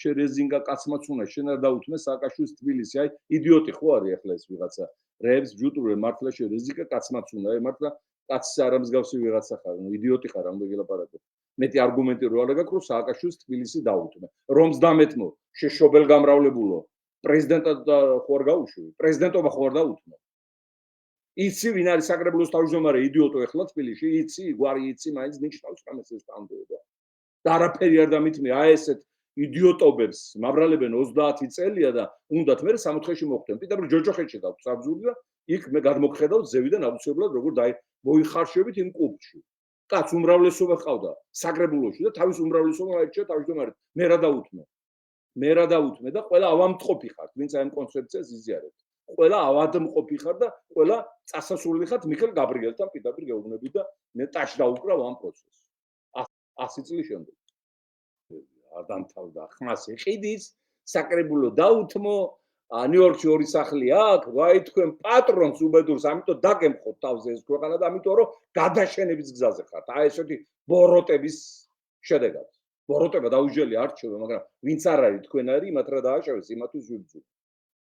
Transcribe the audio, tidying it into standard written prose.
შერეზინგა კაცმაც უნდა შენ არ დაუთმე სააკაშვილის თბილისი, აი იდიოტი ხო არის ახლა ეს ვიღაცა. რეებს ჯუტურე მართლა შერეზინგა კაცმაც უნდა, აი მართლა კაცს არ ამსგავსი ვიღაცა ხარ, ნუ იდიოტი ხარ ამ დეგელაპარაკო. მეტი არგუმენტი რო არ გაქვს, რომ სააკაშვილის თბილისი დაუთმე. რომს დამეთმო, შეშობელ გამრავლებულო. პრეზიდენტად ხო არ გაუშვი, პრეზიდენტობა ხო არ დაუთმო. იცი ვინ არის საკრებულოს თავმჯდომარე იდიოტო ახლა თბილისში, იცი, გვარი იცი, მაინც ნიშნავს რამეს ეს სტანდარტია. და არაფერი არ დამითმე, აი ესეთ იდიოტობებს მაბრალებენ 30 წელია და უნდათ მე სამოთხეში მოხდნენ. პიტერ ჯოჯოხეთში გაქვს აბსურდი და იქ მე გადმოგხედავთ ზევიდან აუცილებლად როგორ მოიხარშებით იმ კლუბში. კაც უმრავლესობა ყავდა საკრებულოში და თავის უმრავლესობა აირჩია თავმჯდომარედ. მე რა დაუთმე და ყველა ავამტყოფი ხართ, ვინც აი ამ კონცეფციას იზიარებთ. ყველა ავადმყოფი ხარ და ყველა წასასვლელი ხართ მიხელ გაბრიელთან პირდაპირ გეუბნები და მე ტაში დაუკრავ ამ პროცესს. 100 წლის შემდეგ. არ დამთავრდა ხმას ეყიდის, საკრებულო დაუთმო, ნიუ-იორკში ორი სახლი აქვს, ვაი თქვენ პატრონს უბედურს, ამიტომ დაგემხოთ თავზე ეს ქვეყანა და ამიტომ რომ გადაშენების გზაზე ხართ. აი ესეთი ბოროტების შედეგად. ბოროტება დაუჯელი არჩევა, მაგრამ ვინც არ არის თქვენ არის, იმათ რა დააშავეს, იმათვის ვიბრძვით.